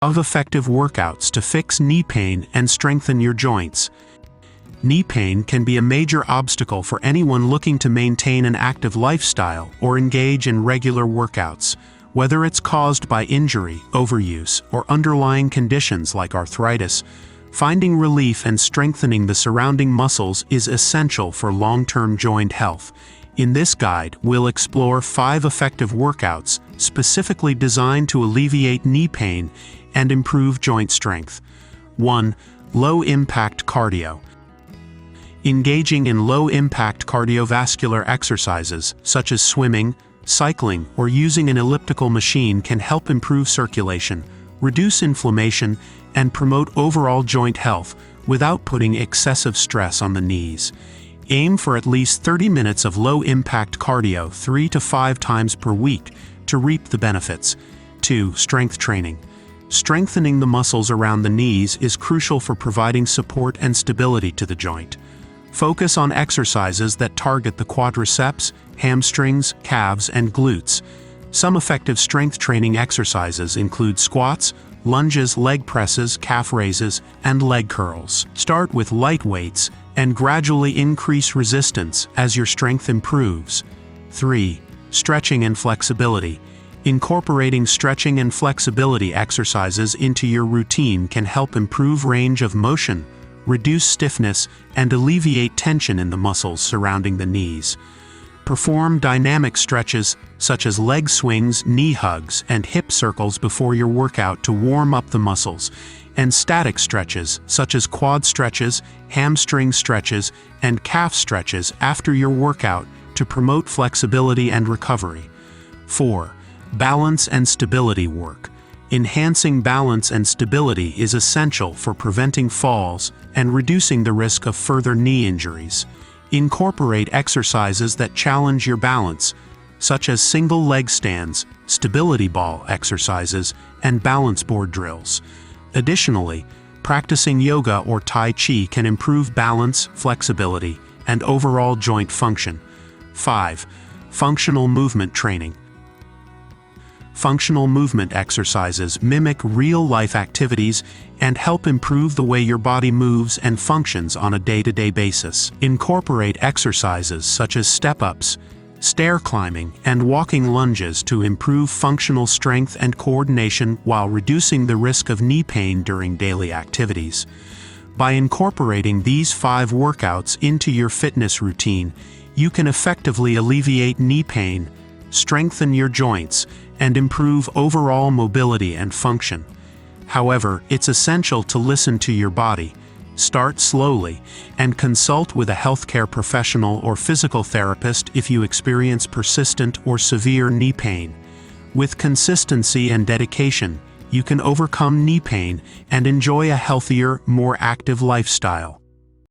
of effective workouts to fix knee pain and strengthen your joints. Knee pain can be a major obstacle for anyone looking to maintain an active lifestyle or engage in regular workouts. Whether it's caused by injury, overuse, or underlying conditions like arthritis, finding relief and strengthening the surrounding muscles is essential for long-term joint health. In this guide, we'll explore 5 effective workouts specifically designed to alleviate knee pain and improve joint strength. 1. Low-impact cardio. Engaging in low-impact cardiovascular exercises, such as swimming, cycling, or using an elliptical machine can help improve circulation, reduce inflammation, and promote overall joint health without putting excessive stress on the knees. Aim for at least 30 minutes of low-impact cardio 3 to 5 times per week to reap the benefits. 2. Strength training. Strengthening the muscles around the knees is crucial for providing support and stability to the joint. Focus on exercises that target the quadriceps, hamstrings, calves, and glutes. Some effective strength training exercises include squats, lunges, leg presses, calf raises, and leg curls. Start with light weights and gradually increase resistance as your strength improves. 3. Stretching and flexibility. Incorporating stretching and flexibility exercises into your routine can help improve range of motion, reduce stiffness, and alleviate tension in the muscles surrounding the knees. Perform dynamic stretches such as leg swings, knee hugs, and hip circles before your workout to warm up the muscles, and static stretches such as quad stretches, hamstring stretches, and calf stretches after your workout to promote flexibility and recovery. 4. Balance and stability work. Enhancing balance and stability is essential for preventing falls and reducing the risk of further knee injuries. Incorporate exercises that challenge your balance, such as single leg stands, stability ball exercises, and balance board drills. Additionally, practicing yoga or Tai Chi can improve balance, flexibility, and overall joint function. 5. Functional movement training. Functional movement exercises mimic real-life activities and help improve the way your body moves and functions on a day-to-day basis. Incorporate exercises such as step-ups, stair climbing, and walking lunges to improve functional strength and coordination while reducing the risk of knee pain during daily activities. By incorporating these 5 workouts into your fitness routine, you can effectively alleviate knee pain, strengthen your joints, and improve overall mobility and function. However, it's essential to listen to your body, start slowly, and consult with a healthcare professional or physical therapist if you experience persistent or severe knee pain. With consistency and dedication, you can overcome knee pain and enjoy a healthier, more active lifestyle.